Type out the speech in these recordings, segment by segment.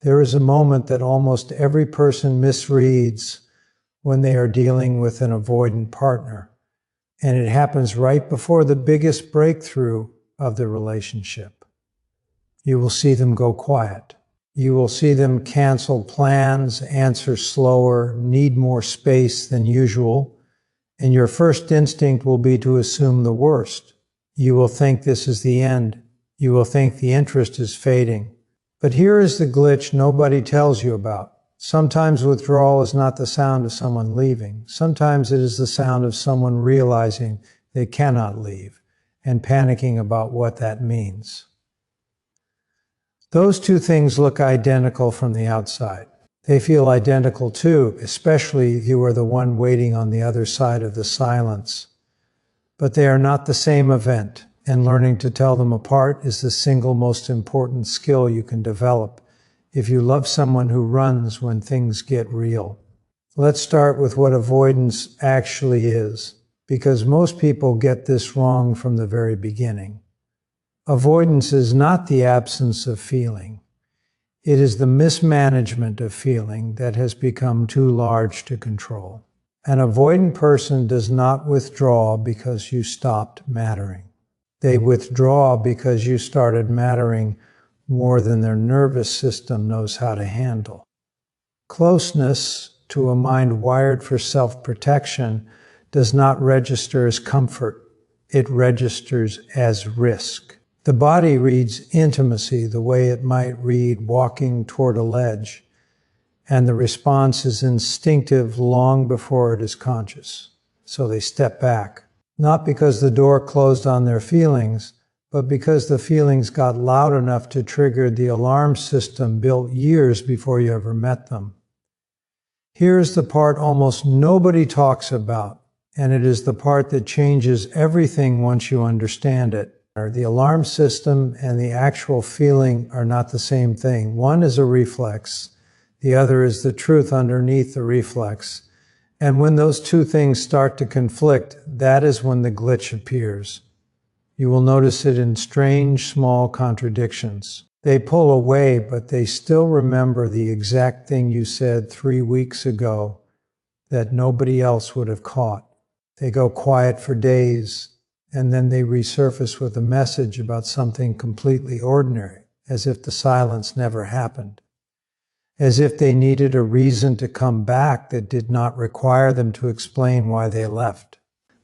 There is a moment that almost every person misreads when they are dealing with an avoidant partner, and it happens right before the biggest breakthrough of the relationship. You will see them go quiet. You will see them cancel plans, answer slower, need more space than usual, and your first instinct will be to assume the worst. You will think this is the end. You will think the interest is fading. But here is the glitch nobody tells you about. Sometimes withdrawal is not the sound of someone leaving. Sometimes it is the sound of someone realizing they cannot leave and panicking about what that means. Those two things look identical from the outside. They feel identical too, especially if you are the one waiting on the other side of the silence. But they are not the same event, and learning to tell them apart is the single most important skill you can develop if you love someone who runs when things get real. Let's start with what avoidance actually is, because most people get this wrong from the very beginning. Avoidance is not the absence of feeling. It is the mismanagement of feeling that has become too large to control. An avoidant person does not withdraw because you stopped mattering. They withdraw because you started mattering more than their nervous system knows how to handle. Closeness, to a mind wired for self-protection, does not register as comfort. It registers as risk. The body reads intimacy the way it might read walking toward a ledge, and the response is instinctive long before it is conscious. So they step back. Not because the door closed on their feelings, but because the feelings got loud enough to trigger the alarm system built years before you ever met them. Here's the part almost nobody talks about, and it is the part that changes everything once you understand it. The alarm system and the actual feeling are not the same thing. One is a reflex, the other is the truth underneath the reflex. And when those two things start to conflict, that is when the glitch appears. You will notice it in strange, small contradictions. They pull away, but they still remember the exact thing you said 3 weeks ago that nobody else would have caught. They go quiet for days, and then they resurface with a message about something completely ordinary, as if the silence never happened. As if they needed a reason to come back that did not require them to explain why they left.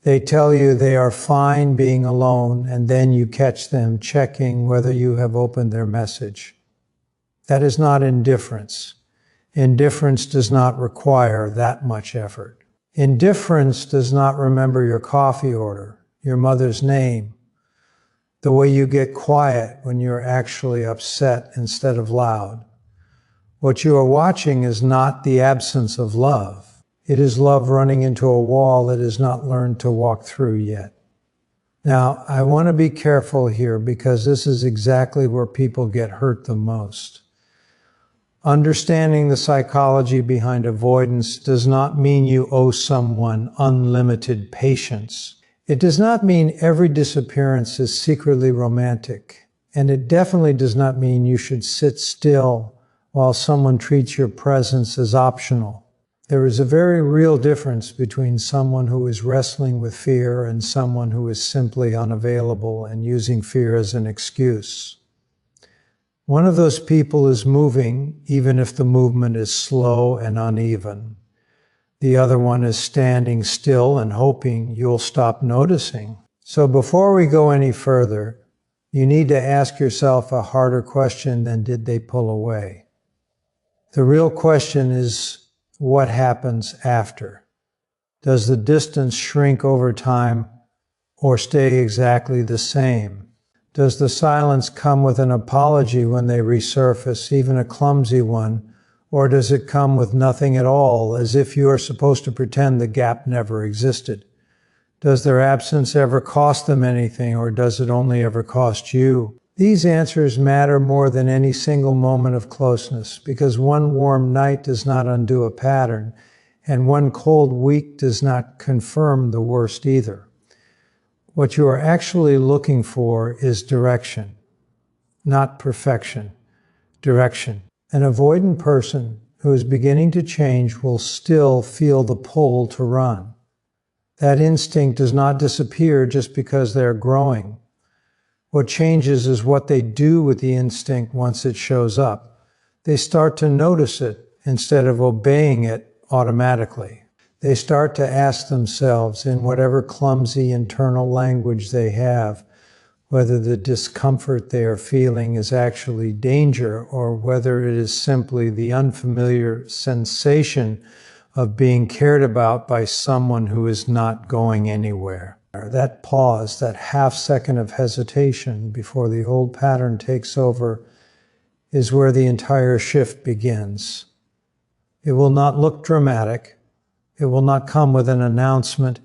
They tell you they are fine being alone, and then you catch them checking whether you have opened their message. That is not indifference. Indifference does not require that much effort. Indifference does not remember your coffee order, your mother's name, the way you get quiet when you're actually upset instead of loud. What you are watching is not the absence of love. It is love running into a wall it has not learned to walk through yet. Now, I want to be careful here because this is exactly where people get hurt the most. Understanding the psychology behind avoidance does not mean you owe someone unlimited patience. It does not mean every disappearance is secretly romantic, and it definitely does not mean you should sit still while someone treats your presence as optional. There is a very real difference between someone who is wrestling with fear and someone who is simply unavailable and using fear as an excuse. One of those people is moving, even if the movement is slow and uneven. The other one is standing still and hoping you'll stop noticing. So before we go any further, you need to ask yourself a harder question than did they pull away. The real question is, what happens after? Does the distance shrink over time or stay exactly the same? Does the silence come with an apology when they resurface, even a clumsy one, or does it come with nothing at all, as if you are supposed to pretend the gap never existed? Does their absence ever cost them anything, or does it only ever cost you? These answers matter more than any single moment of closeness, because one warm night does not undo a pattern, and one cold week does not confirm the worst either. What you are actually looking for is direction, not perfection. Direction. An avoidant person who is beginning to change will still feel the pull to run. That instinct does not disappear just because they're growing. What changes is what they do with the instinct once it shows up. They start to notice it instead of obeying it automatically. They start to ask themselves in whatever clumsy internal language they have, whether the discomfort they are feeling is actually danger or whether it is simply the unfamiliar sensation of being cared about by someone who is not going anywhere. That pause, that half second of hesitation before the old pattern takes over, is where the entire shift begins. It will not look dramatic. It will not come with an announcement.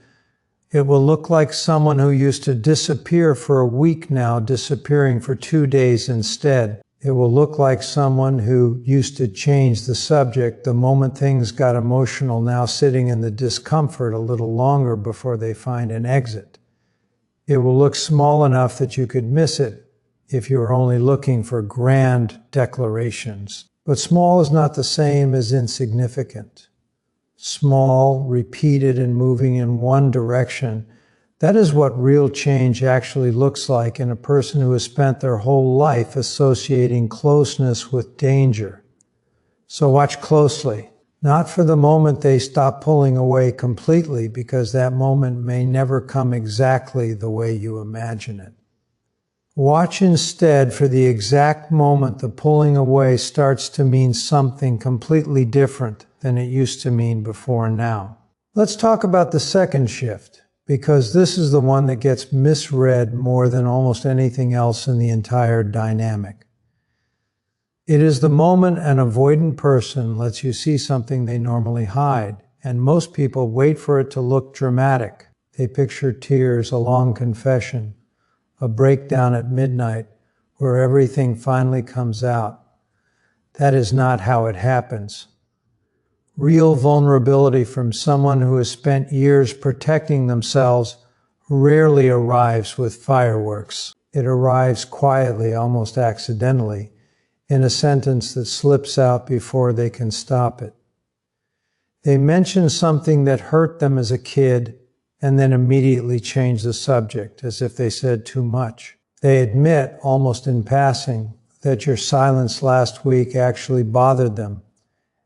It will look like someone who used to disappear for a week now disappearing for 2 days instead. It will look like someone who used to change the subject the moment things got emotional, now sitting in the discomfort a little longer before they find an exit. It will look small enough that you could miss it if you were only looking for grand declarations. But small is not the same as insignificant. Small, repeated, and moving in one direction. That is what real change actually looks like in a person who has spent their whole life associating closeness with danger. So watch closely. Not for the moment they stop pulling away completely, because that moment may never come exactly the way you imagine it. Watch instead for the exact moment the pulling away starts to mean something completely different than it used to mean before now. Let's talk about the second shift, because this is the one that gets misread more than almost anything else in the entire dynamic. It is the moment an avoidant person lets you see something they normally hide, and most people wait for it to look dramatic. They picture tears, a long confession, a breakdown at midnight where everything finally comes out. That is not how it happens. Real vulnerability from someone who has spent years protecting themselves rarely arrives with fireworks. It arrives quietly, almost accidentally, in a sentence that slips out before they can stop it. They mention something that hurt them as a kid and then immediately change the subject as if they said too much. They admit, almost in passing, that your silence last week actually bothered them.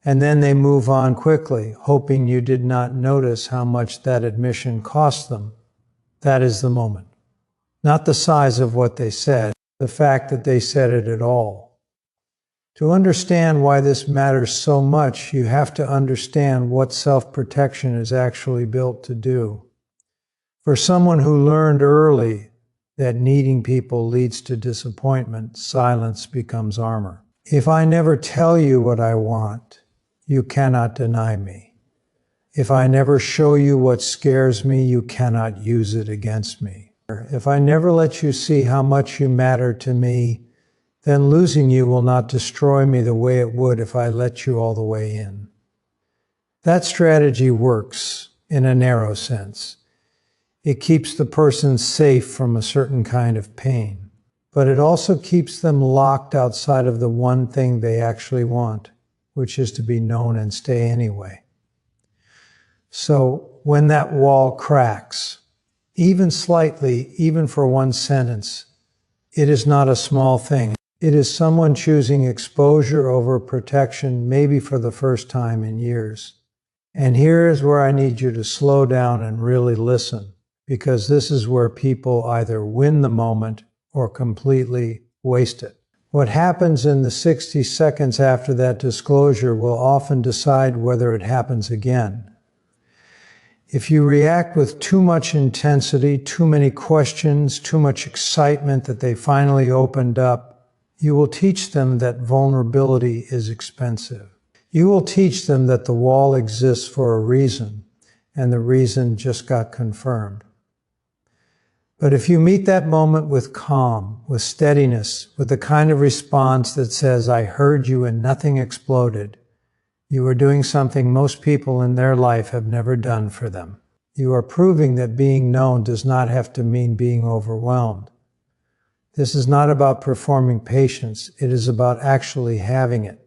And then they move on quickly, hoping you did not notice how much that admission cost them. That is the moment. Not the size of what they said, the fact that they said it at all. To understand why this matters so much, you have to understand what self-protection is actually built to do. For someone who learned early that needing people leads to disappointment, silence becomes armor. If I never tell you what I want, you cannot deny me. If I never show you what scares me, you cannot use it against me. If I never let you see how much you matter to me, then losing you will not destroy me the way it would if I let you all the way in. That strategy works in a narrow sense. It keeps the person safe from a certain kind of pain, but it also keeps them locked outside of the one thing they actually want, which is to be known and stay anyway. So when that wall cracks, even slightly, even for one sentence, it is not a small thing. It is someone choosing exposure over protection, maybe for the first time in years. And here is where I need you to slow down and really listen, because this is where people either win the moment or completely waste it. What happens in the 60 seconds after that disclosure will often decide whether it happens again. If you react with too much intensity, too many questions, too much excitement that they finally opened up, you will teach them that vulnerability is expensive. You will teach them that the wall exists for a reason, and the reason just got confirmed. But if you meet that moment with calm, with steadiness, with the kind of response that says, I heard you and nothing exploded, you are doing something most people in their life have never done for them. You are proving that being known does not have to mean being overwhelmed. This is not about performing patience. It is about actually having it.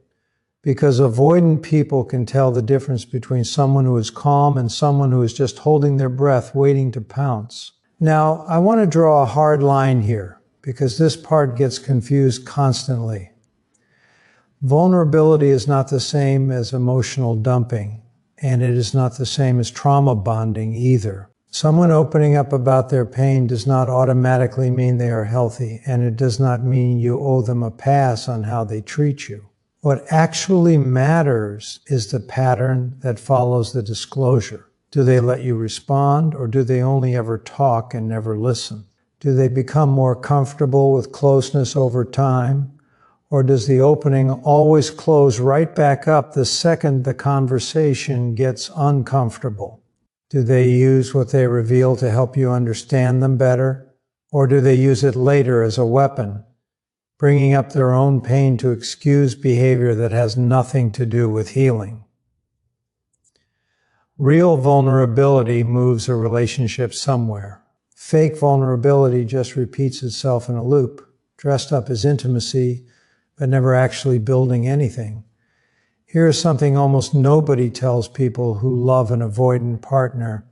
because avoidant people can tell the difference between someone who is calm and someone who is just holding their breath, waiting to pounce. Now, I want to draw a hard line here, because this part gets confused constantly. Vulnerability is not the same as emotional dumping, and it is not the same as trauma bonding either. Someone opening up about their pain does not automatically mean they are healthy, and it does not mean you owe them a pass on how they treat you. What actually matters is the pattern that follows the disclosure. Do they let you respond, or do they only ever talk and never listen? Do they become more comfortable with closeness over time? Or does the opening always close right back up the second the conversation gets uncomfortable? Do they use what they reveal to help you understand them better? Or do they use it later as a weapon, bringing up their own pain to excuse behavior that has nothing to do with healing? Real vulnerability moves a relationship somewhere. Fake vulnerability just repeats itself in a loop, dressed up as intimacy, but never actually building anything. Here is something almost nobody tells people who love an avoidant partner.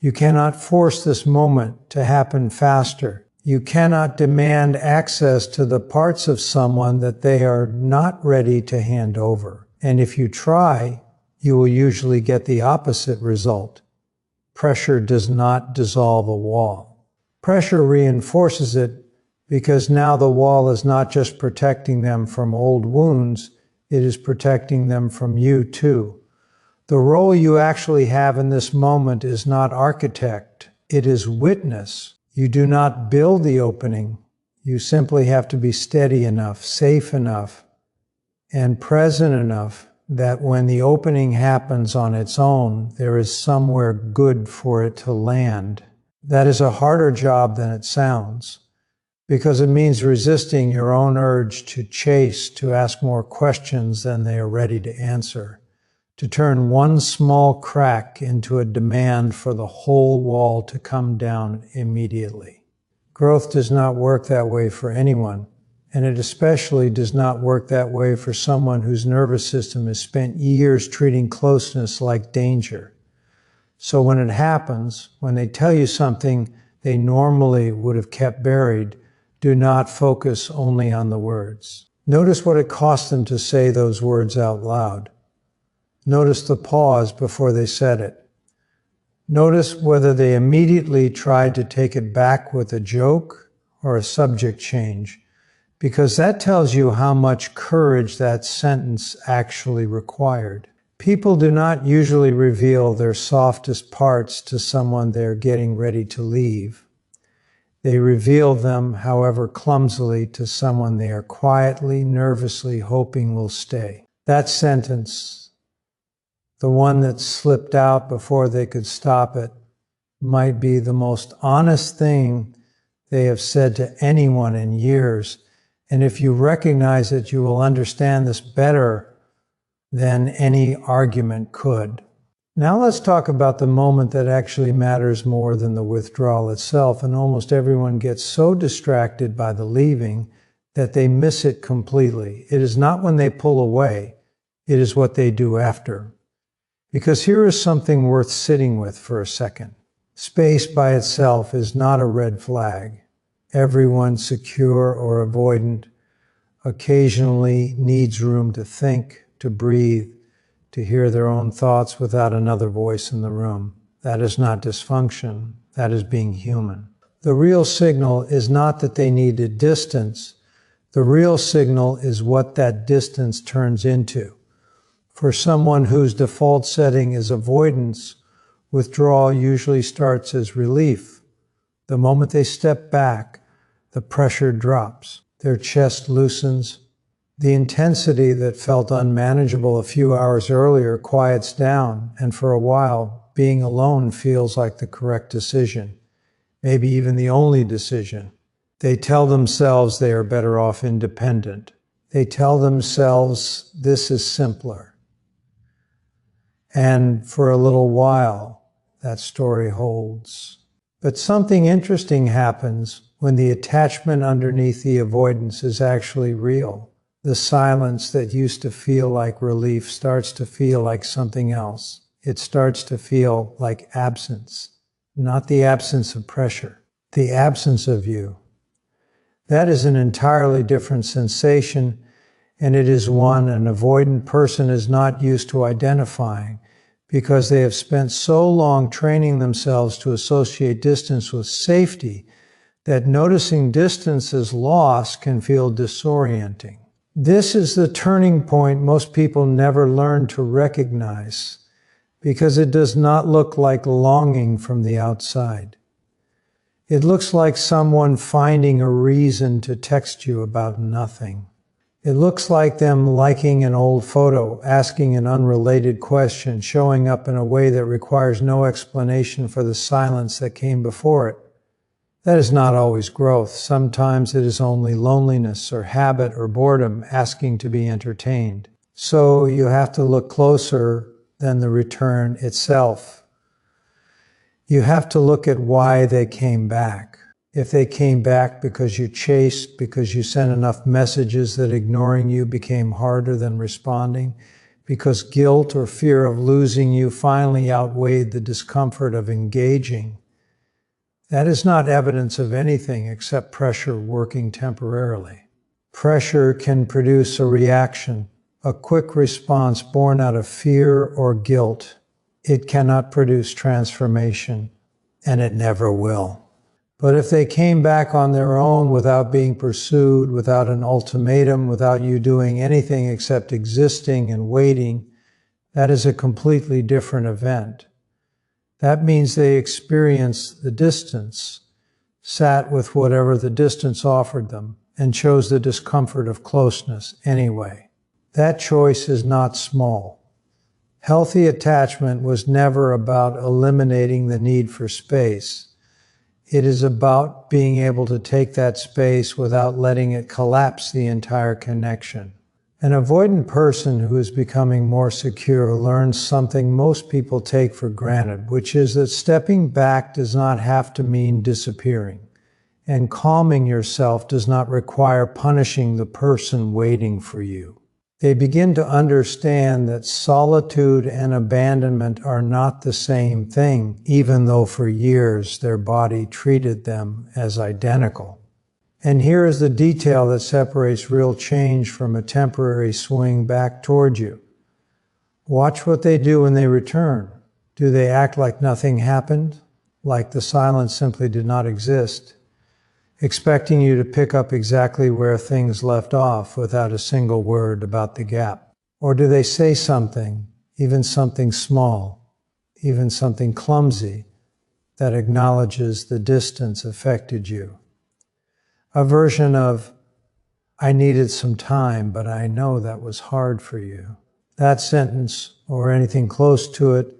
You cannot force this moment to happen faster. You cannot demand access to the parts of someone that they are not ready to hand over. And if you try, you will usually get the opposite result. Pressure does not dissolve a wall. Pressure reinforces it, because now the wall is not just protecting them from old wounds, it is protecting them from you too. The role you actually have in this moment is not architect, it is witness. You do not build the opening, you simply have to be steady enough, safe enough, and present enough that when the opening happens on its own, there is somewhere good for it to land. That is a harder job than it sounds, because it means resisting your own urge to chase, to ask more questions than they are ready to answer, to turn one small crack into a demand for the whole wall to come down immediately. Growth does not work that way for anyone, and it especially does not work that way for someone whose nervous system has spent years treating closeness like danger. So when it happens, when they tell you something they normally would have kept buried, do not focus only on the words. Notice what it cost them to say those words out loud. Notice the pause before they said it. Notice whether they immediately tried to take it back with a joke or a subject change, because that tells you how much courage that sentence actually required. People do not usually reveal their softest parts to someone they're getting ready to leave. They reveal them, however clumsily, to someone they are quietly, nervously hoping will stay. That sentence, the one that slipped out before they could stop it, might be the most honest thing they have said to anyone in years. And if you recognize it, you will understand this better than any argument could. Now let's talk about the moment that actually matters more than the withdrawal itself, and almost everyone gets so distracted by the leaving that they miss it completely. It is not when they pull away, it is what they do after. Because here is something worth sitting with for a second. Space by itself is not a red flag. Everyone, secure or avoidant, occasionally needs room to think, to breathe, to hear their own thoughts without another voice in the room. That is not dysfunction, that is being human. The real signal is not that they need a distance. The real signal is what that distance turns into. For someone whose default setting is avoidance, withdrawal usually starts as relief. The moment they step back, the pressure drops. Their chest loosens. The intensity that felt unmanageable a few hours earlier quiets down, and for a while, being alone feels like the correct decision, maybe even the only decision. They tell themselves they are better off independent. They tell themselves this is simpler. And for a little while, that story holds. But something interesting happens when the attachment underneath the avoidance is actually real. The silence that used to feel like relief starts to feel like something else. It starts to feel like absence, not the absence of pressure, the absence of you. That is an entirely different sensation, and it is one an avoidant person is not used to identifying because they have spent so long training themselves to associate distance with safety that noticing distance as loss can feel disorienting. This is the turning point most people never learn to recognize because it does not look like longing from the outside. It looks like someone finding a reason to text you about nothing. It looks like them liking an old photo, asking an unrelated question, showing up in a way that requires no explanation for the silence that came before it. That is not always growth. Sometimes it is only loneliness or habit or boredom asking to be entertained. So you have to look closer than the return itself. You have to look at why they came back. If they came back because you chased, because you sent enough messages that ignoring you became harder than responding, because guilt or fear of losing you finally outweighed the discomfort of engaging, that is not evidence of anything except pressure working temporarily. Pressure can produce a reaction, a quick response born out of fear or guilt. It cannot produce transformation, and it never will. But if they came back on their own without being pursued, without an ultimatum, without you doing anything except existing and waiting, that is a completely different event. That means they experienced the distance, sat with whatever the distance offered them, and chose the discomfort of closeness anyway. That choice is not small. Healthy attachment was never about eliminating the need for space. It is about being able to take that space without letting it collapse the entire connection. An avoidant person who is becoming more secure learns something most people take for granted, which is that stepping back does not have to mean disappearing, and calming yourself does not require punishing the person waiting for you. They begin to understand that solitude and abandonment are not the same thing, even though for years their body treated them as identical. And here is the detail that separates real change from a temporary swing back toward you. Watch what they do when they return. Do they act like nothing happened? Like the silence simply did not exist? Expecting you to pick up exactly where things left off without a single word about the gap? Or do they say something, even something small, even something clumsy, that acknowledges the distance affected you? A version of, I needed some time, but I know that was hard for you. That sentence, or anything close to it,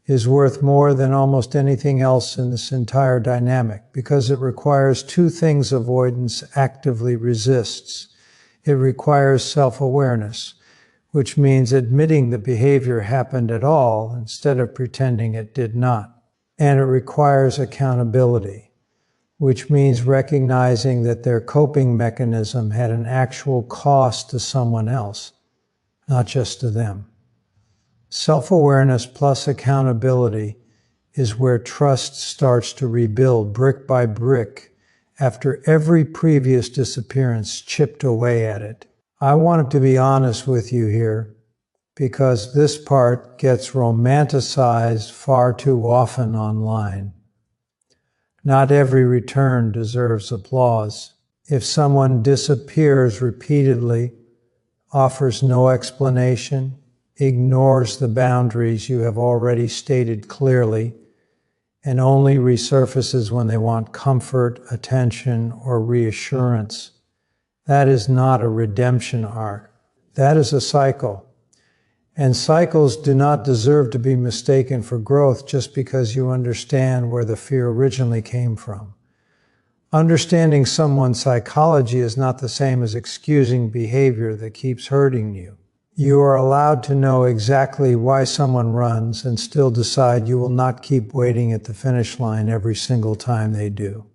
is worth more than almost anything else in this entire dynamic because it requires two things avoidance actively resists. It requires self-awareness, which means admitting the behavior happened at all instead of pretending it did not. And it requires accountability, which means recognizing that their coping mechanism had an actual cost to someone else, not just to them. Self-awareness plus accountability is where trust starts to rebuild brick by brick after every previous disappearance chipped away at it. I wanted to be honest with you here because this part gets romanticized far too often online. Not every return deserves applause. If someone disappears repeatedly, offers no explanation, ignores the boundaries you have already stated clearly, and only resurfaces when they want comfort, attention, or reassurance, that is not a redemption arc. That is a cycle. And cycles do not deserve to be mistaken for growth just because you understand where the fear originally came from. Understanding someone's psychology is not the same as excusing behavior that keeps hurting you. You are allowed to know exactly why someone runs and still decide you will not keep waiting at the finish line every single time they do.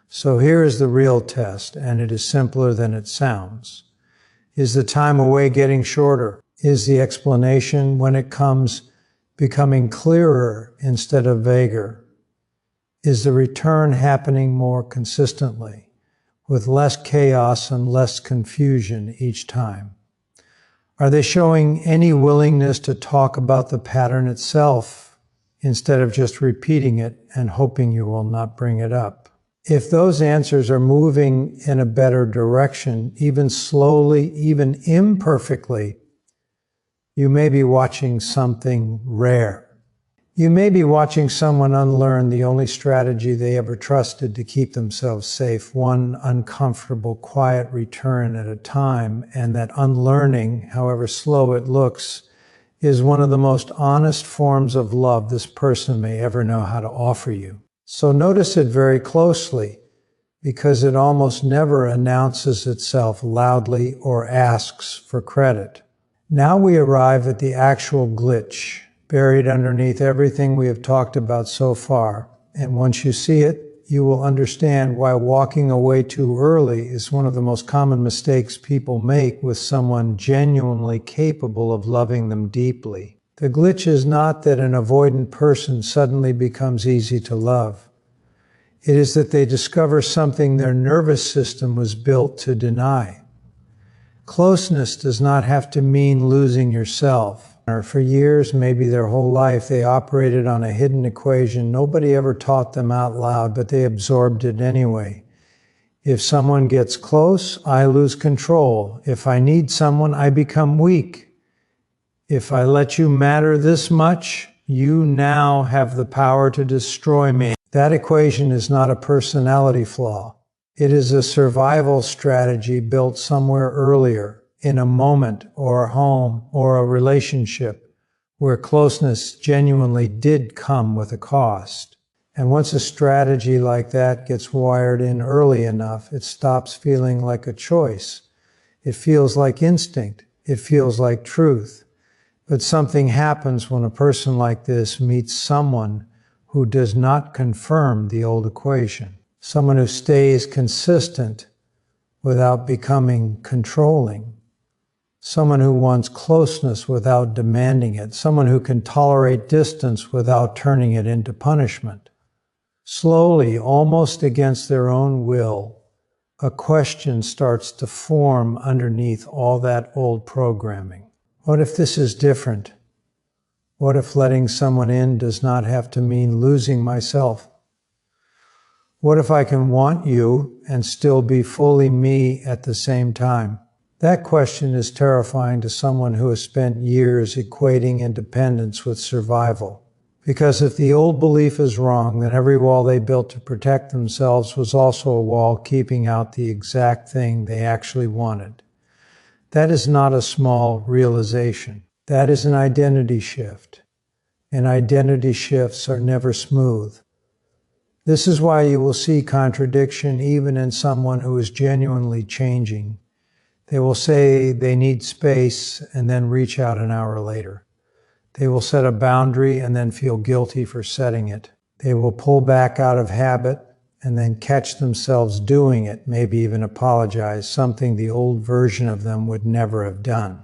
So here is the real test, and it is simpler than it sounds. Is the time away getting shorter? Is the explanation, when it comes, becoming clearer instead of vaguer? Is the return happening more consistently, with less chaos and less confusion each time? Are they showing any willingness to talk about the pattern itself instead of just repeating it and hoping you will not bring it up? If those answers are moving in a better direction, even slowly, even imperfectly, you may be watching something rare. You may be watching someone unlearn the only strategy they ever trusted to keep themselves safe, one uncomfortable, quiet return at a time, and that unlearning, however slow it looks, is one of the most honest forms of love this person may ever know how to offer you. So notice it very closely, because it almost never announces itself loudly or asks for credit. Now we arrive at the actual glitch, buried underneath everything we have talked about so far. And once you see it, you will understand why walking away too early is one of the most common mistakes people make with someone genuinely capable of loving them deeply. The glitch is not that an avoidant person suddenly becomes easy to love. It is that they discover something their nervous system was built to deny. Closeness does not have to mean losing yourself. For years, maybe their whole life, they operated on a hidden equation. Nobody ever taught them out loud, but they absorbed it anyway. If someone gets close, I lose control. If I need someone, I become weak. If I let you matter this much, you now have the power to destroy me. That equation is not a personality flaw. It is a survival strategy built somewhere earlier, in a moment or a home or a relationship where closeness genuinely did come with a cost. And once a strategy like that gets wired in early enough, it stops feeling like a choice. It feels like instinct. It feels like truth. But something happens when a person like this meets someone who does not confirm the old equation. Someone who stays consistent without becoming controlling. Someone who wants closeness without demanding it. Someone who can tolerate distance without turning it into punishment. Slowly, almost against their own will, a question starts to form underneath all that old programming. What if this is different? What if letting someone in does not have to mean losing myself? What if I can want you and still be fully me at the same time? That question is terrifying to someone who has spent years equating independence with survival. Because if the old belief is wrong, then every wall they built to protect themselves was also a wall keeping out the exact thing they actually wanted. That is not a small realization. That is an identity shift. And identity shifts are never smooth. This is why you will see contradiction even in someone who is genuinely changing. They will say they need space and then reach out an hour later. They will set a boundary and then feel guilty for setting it. They will pull back out of habit and then catch themselves doing it, maybe even apologize, something the old version of them would never have done.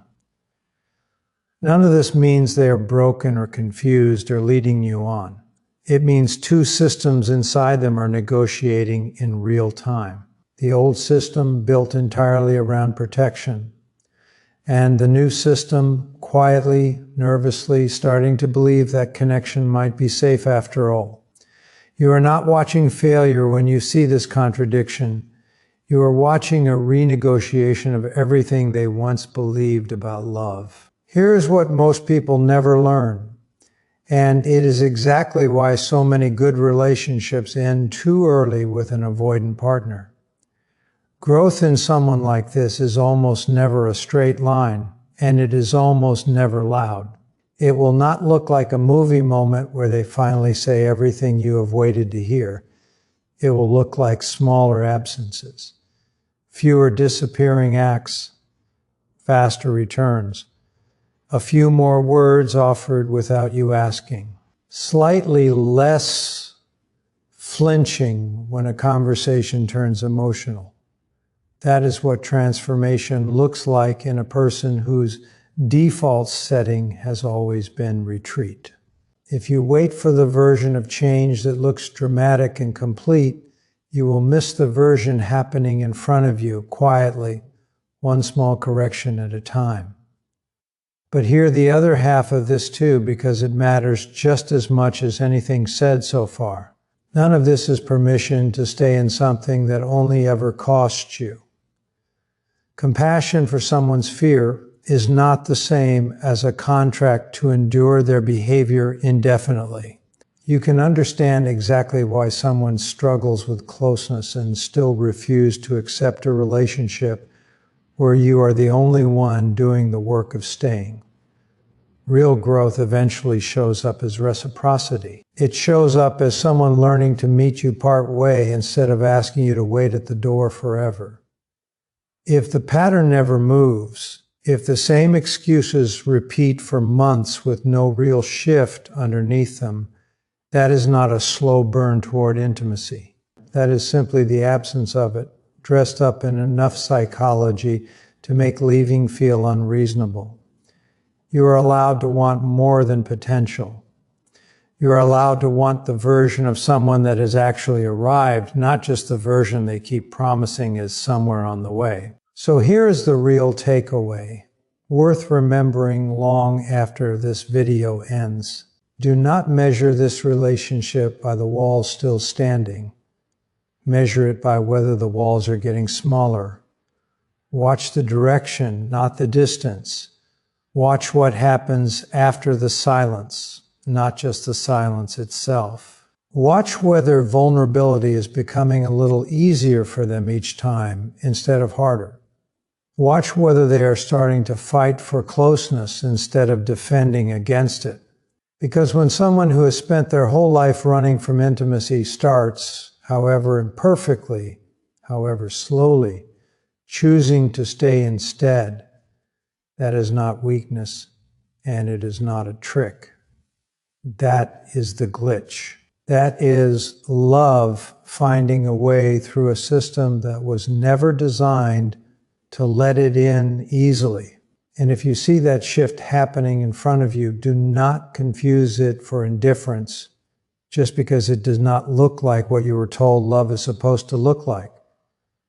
None of this means they are broken or confused or leading you on. It means two systems inside them are negotiating in real time. The old system built entirely around protection, and the new system quietly, nervously starting to believe that connection might be safe after all. You are not watching failure when you see this contradiction. You are watching a renegotiation of everything they once believed about love. Here is what most people never learn. And it is exactly why so many good relationships end too early with an avoidant partner. Growth in someone like this is almost never a straight line, and it is almost never loud. It will not look like a movie moment where they finally say everything you have waited to hear. It will look like smaller absences, fewer disappearing acts, faster returns, a few more words offered without you asking, slightly less flinching when a conversation turns emotional, That is what transformation looks like in a person whose default setting has always been retreat. If you wait for the version of change that looks dramatic and complete, you will miss the version happening in front of you quietly, one small correction at a time. But hear the other half of this too, because it matters just as much as anything said so far. None of this is permission to stay in something that only ever costs you. Compassion for someone's fear is not the same as a contract to endure their behavior indefinitely. You can understand exactly why someone struggles with closeness and still refuse to accept a relationship where you are the only one doing the work of staying. Real growth eventually shows up as reciprocity. It shows up as someone learning to meet you part way instead of asking you to wait at the door forever. If the pattern never moves, if the same excuses repeat for months with no real shift underneath them, that is not a slow burn toward intimacy. That is simply the absence of it, dressed up in enough psychology to make leaving feel unreasonable. You are allowed to want more than potential. You are allowed to want the version of someone that has actually arrived, not just the version they keep promising is somewhere on the way. So here is the real takeaway, worth remembering long after this video ends. Do not measure this relationship by the walls still standing. Measure it by whether the walls are getting smaller. Watch the direction, not the distance. Watch what happens after the silence, not just the silence itself. Watch whether vulnerability is becoming a little easier for them each time instead of harder. Watch whether they are starting to fight for closeness instead of defending against it. Because when someone who has spent their whole life running from intimacy starts, however imperfectly, however slowly, choosing to stay instead, that is not weakness, and it is not a trick. That is the glitch. That is love finding a way through a system that was never designed to let it in easily. And if you see that shift happening in front of you, do not confuse it for indifference just because it does not look like what you were told love is supposed to look like.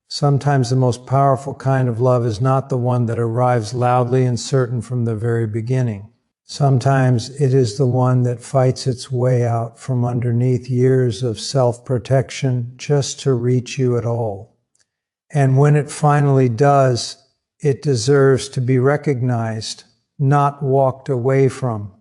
Sometimes the most powerful kind of love is not the one that arrives loudly and certain from the very beginning. Sometimes it is the one that fights its way out from underneath years of self-protection just to reach you at all. And when it finally does, it deserves to be recognized, not walked away from.